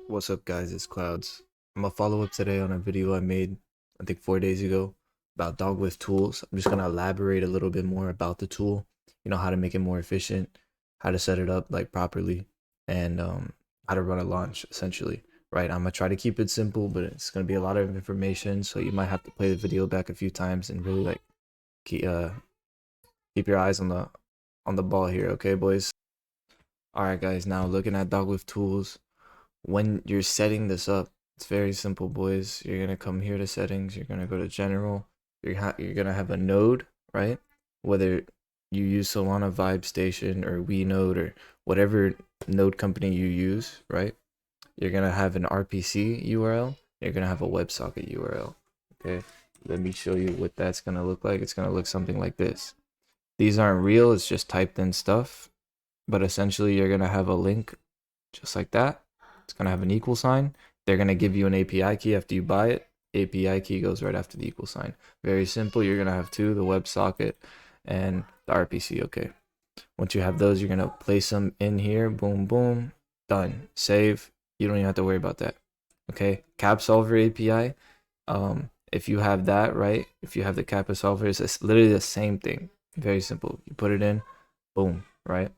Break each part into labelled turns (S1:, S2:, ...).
S1: What's up, guys? It's Clouds. I'm gonna follow up today on a video I made, I think 4 days ago, about DogWifTools. I'm just gonna elaborate a little bit more about the tool, how to make it more efficient, how to set it up like properly, and how to run a launch essentially. Right? I'm gonna try to keep it simple, but it's gonna be a lot of information, so you might have to play the video back a few times and really like keep your eyes on the ball here, okay, boys? All right, guys. Now looking at DogWifTools. When you're setting this up, it's very simple, boys. You're gonna come here to settings. You're gonna go to general. You're gonna have a node, right? Whether you use Solana Vibe Station or WeNode or whatever node company you use, right? You're gonna have an RPC URL. You're gonna have a WebSocket URL. Okay, let me show you what that's gonna look like. It's gonna look something like this. These aren't real. It's just typed in stuff, but essentially you're gonna have a link just like that. It's going to have an equal sign. They're going to give you an API key after you buy it. API key goes right after the equal sign. Very simple. You're going to have two, the WebSocket and the RPC. Okay. Once you have those, you're going to place them in here. Boom, boom. Done. Save. You don't even have to worry about that. Okay. Cap Solver API. If you have that, right? If you have the Kappa Solver, it's literally the same thing. Very simple. You put it in. Boom. Right?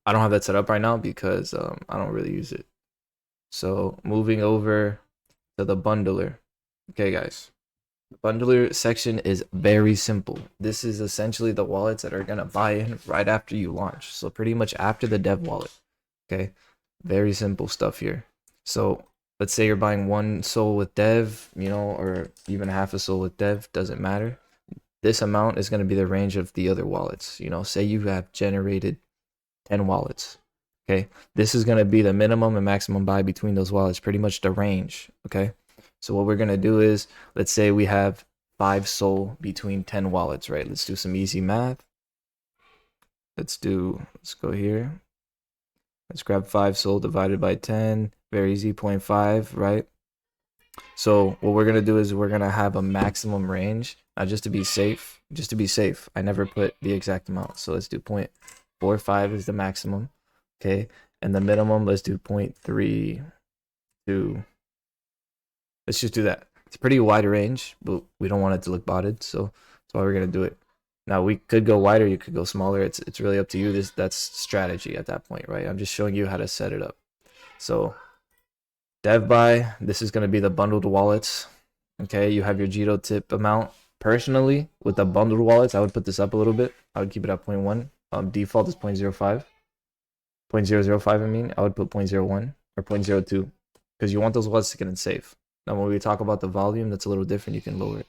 S1: I don't have that set up right now because I don't really use it. So moving over to the bundler. Okay, guys. The bundler section is very simple. This is essentially the wallets that are going to buy in right after you launch. So pretty much after the dev wallet. Okay. Very simple stuff here. So let's say you're buying one soul with dev, or even half a soul with dev. Doesn't matter. This amount is going to be the range of the other wallets. Say you have generated 10 wallets. Okay, this is going to be the minimum and maximum buy between those wallets, pretty much the range. Okay, so what we're going to do is, let's say we have 5 SOL between 10 wallets, right? Let's do some easy math. Let's go here. Let's grab 5 SOL divided by 10. Very easy, 0.5, right? So what we're going to do is we're going to have a maximum range, just to be safe. I never put the exact amount. So let's do 0.45 is the maximum. Okay, and the minimum, let's do 0.32. Let's just do that. It's a pretty wide range, but we don't want it to look botted, so that's why we're gonna do it. Now we could go wider, you could go smaller. It's really up to you. That's strategy at that point, right? I'm just showing you how to set it up. So dev buy, this is gonna be the bundled wallets. Okay, you have your Jito tip amount. Personally, with the bundled wallets, I would put this up a little bit. I would keep it at 0.1. Default is 0.05. 0.005, I mean, I would put 0.01 or 0.02 because you want those wallets to get in safe. Now, when we talk about the volume, that's a little different. You can lower it.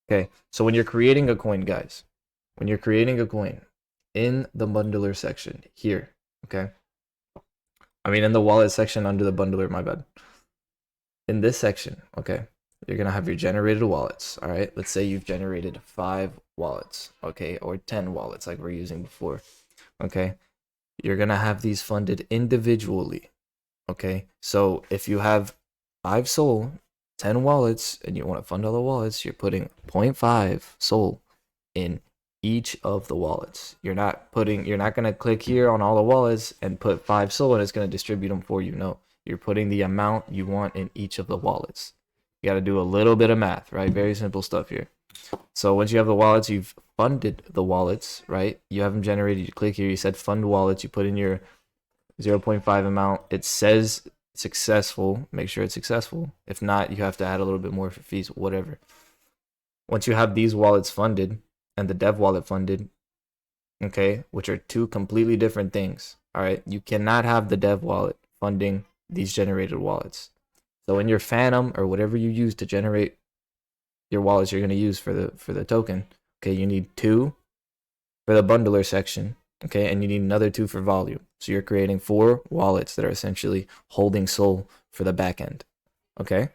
S1: Okay, so when you're creating a coin, guys, in the bundler section here, okay, in the wallet section under the bundler, my bad. In this section, okay, you're going to have your generated wallets, all right? Let's say you've generated 5 wallets, okay, or 10 wallets like we're using before, okay? You're going to have these funded individually, okay? So if you have 5 SOL, 10 wallets, and you want to fund all the wallets, you're putting 0.5 SOL in each of the wallets. You're not going to click here on all the wallets and put 5 SOL and it's going to distribute them for you. No, you're putting the amount you want in each of the wallets. You got to do a little bit of math, right? Very simple stuff here. So once you have the wallets, you've funded the wallets, right? You have them generated. You click here, you said fund wallets, you put in your 0.5 amount. It says successful. Make sure it's successful. If not, you have to add a little bit more for fees, whatever. Once you have these wallets funded and the dev wallet funded, okay, which are two completely different things, all right? You cannot have the dev wallet funding these generated wallets. So in your Phantom or whatever you use to generate your wallets you're going to use for the token, okay, you need 2 for the bundler section, okay, and you need another 2 for volume. So you're creating 4 wallets that are essentially holding SOL for the back end, okay?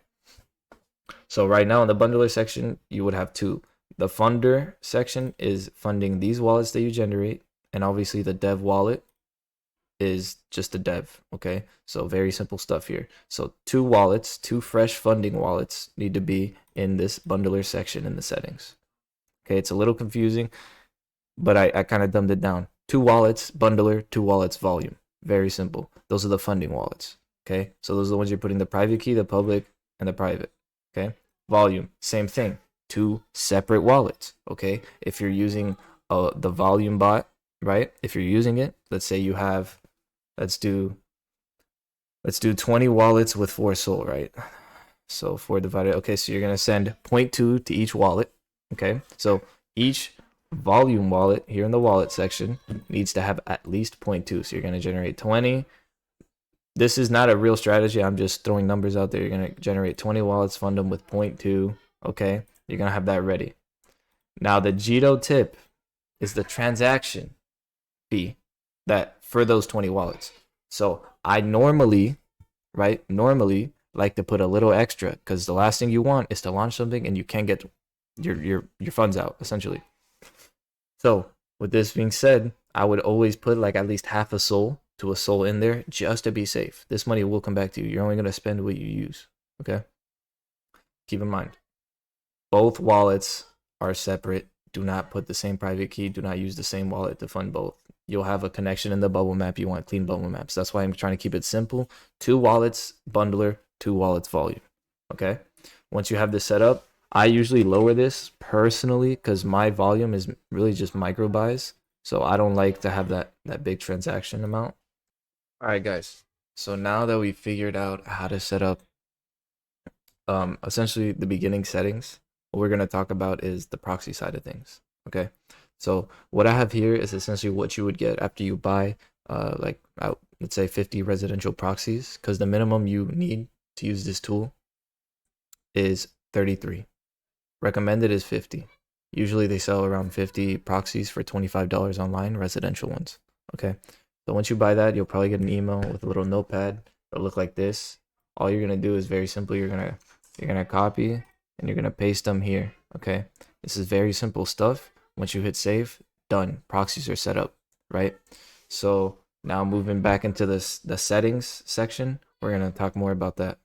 S1: So right now in the bundler section, you would have 2. The funder section is funding these wallets that you generate, and obviously the dev wallet is just the dev, okay? So very simple stuff here. So 2 wallets, 2 fresh funding wallets need to be in this bundler section in the settings. Okay, it's a little confusing, but I kind of dumbed it down. 2 wallets, bundler, 2 wallets, volume. Very simple. Those are the funding wallets. Okay, so those are the ones you're putting the private key, the public, and the private. Okay, volume, same thing, 2 separate wallets. Okay, if you're using the volume bot, right? If you're using it, let's say you have, let's do 20 wallets with 4 SOL, right? So 4 divided, okay, so you're gonna send 0.2 to each wallet. Okay, so each volume wallet here in the wallet section needs to have at least 0.2. So you're gonna generate 20. This is not a real strategy. I'm just throwing numbers out there. You're gonna generate 20 wallets, fund them with 0.2. Okay, you're gonna have that ready. Now the Jito tip is the transaction fee that for those 20 wallets. So I normally like to put a little extra, because the last thing you want is to launch something and you can't get your funds out, essentially. So with this being said, I would always put like at least half a SOL to a SOL in there just to be safe. This money will come back to you. You're only going to spend what you use. Okay, keep in mind, both wallets are separate. Do not put the same private key. Do not use the same wallet to fund both. You'll have a connection in the bubble map. You want clean bubble maps. That's why I'm trying to keep it simple. 2 wallets bundler, 2 wallets volume. Okay, once you have this set up, I usually lower this personally because my volume is really just micro buys. So I don't like to have that big transaction amount. All right, guys. So now that we figured out how to set up essentially the beginning settings, what we're going to talk about is the proxy side of things. Okay, so what I have here is essentially what you would get after you buy let's say 50 residential proxies, because the minimum you need to use this tool is 33. Recommended is 50. Usually they sell around 50 proxies for $25 online, residential ones. Okay, so once you buy that, you'll probably get an email with a little notepad. It'll look like this. All you're gonna do is very simple. You're gonna copy and you're gonna paste them here. Okay, this is very simple stuff. Once you hit save, done. Proxies are set up, right? So now moving back into the settings section, we're gonna talk more about that.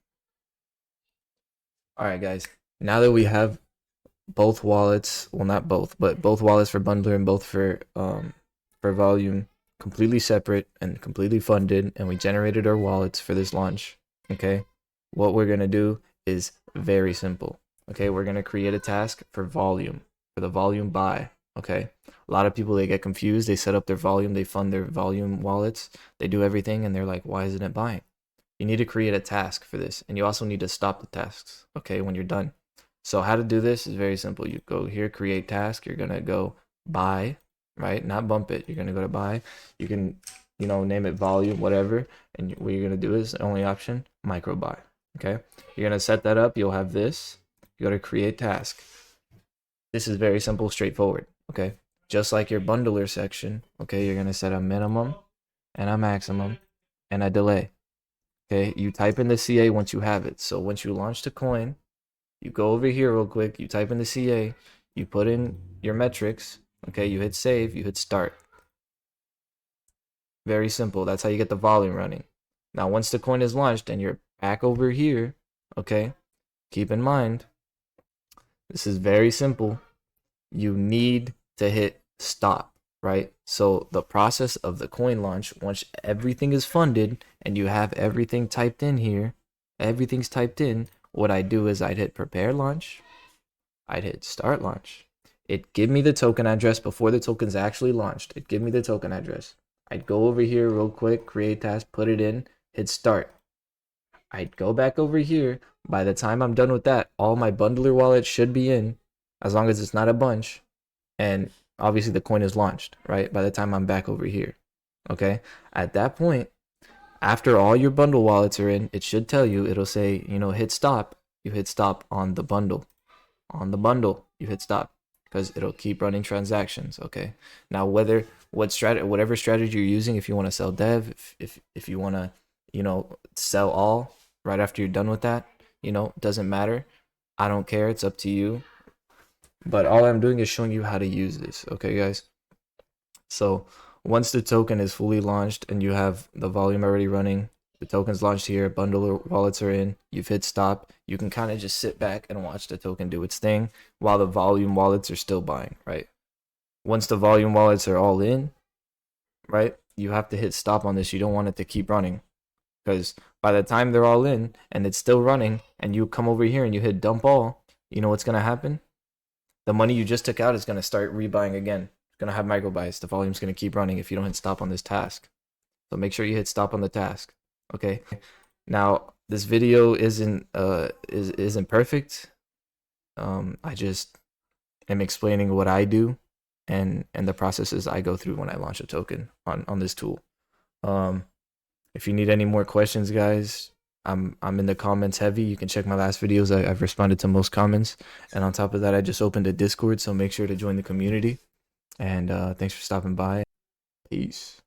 S1: All right, guys. Now that we have both wallets, well, not both, but both wallets for bundler and both for volume completely separate and completely funded, and we generated our wallets for this launch. Okay, what we're gonna do is very simple. Okay, we're gonna create a task for volume, for the volume buy. Okay, a lot of people, they get confused. They set up their volume, they fund their volume wallets, they do everything, and they're like, why isn't it buying? You need to create a task for this, and you also need to stop the tasks, okay, when you're done. So how to do this is very simple. You go here, create task. You're gonna go buy, right? Not bump it. You're gonna go to buy. You can, name it volume, whatever. And what you're gonna do is only option micro buy. Okay. You're gonna set that up. You'll have this. You go to create task. This is very simple, straightforward. Okay. Just like your bundler section. Okay. You're gonna set a minimum and a maximum and a delay. Okay. You type in the CA once you have it. So once you launch the coin, you go over here real quick, you type in the CA, you put in your metrics, okay, you hit save, you hit start. Very simple. That's how you get the volume running. Now, once the coin is launched and you're back over here, okay, keep in mind, this is very simple. You need to hit stop, right? So the process of the coin launch, once everything is funded and you have everything typed in here, everything's typed in, what I do is I'd hit prepare launch, I'd hit start launch. It'd give me the token address before the token's actually launched. It'd give me the token address. I'd go over here real quick, create task, put it in, hit start. I'd go back over here. By the time I'm done with that, all my bundler wallets should be in, as long as it's not a bunch. And obviously the coin is launched, right? By the time I'm back over here, okay? At that point, after all your bundle wallets are in, it should tell you, it'll say, hit stop. You hit stop on the bundle. On the bundle, you hit stop, because it'll keep running transactions, okay? Now, whatever strategy you're using, if you want to sell dev, if you want to, sell all right after you're done with that, doesn't matter. I don't care. It's up to you. But all I'm doing is showing you how to use this, okay, guys? So once the token is fully launched and you have the volume already running, the token's launched here, bundle wallets are in, you've hit stop, you can kind of just sit back and watch the token do its thing while the volume wallets are still buying, right? Once the volume wallets are all in, right, you have to hit stop on this. You don't want it to keep running. Because by the time they're all in and it's still running, and you come over here and you hit dump all, you know what's gonna happen? The money you just took out is gonna start rebuying again. It's gonna have micro buys. The volume's gonna keep running if you don't hit stop on this task. So make sure you hit stop on the task. Okay. Now this video isn't perfect. I just am explaining what I do and the processes I go through when I launch a token on this tool. If you need any more questions, guys, I'm in the comments heavy. You can check my last videos. I've responded to most comments, and on top of that, I just opened a Discord, so make sure to join the community. And thanks for stopping by. Peace.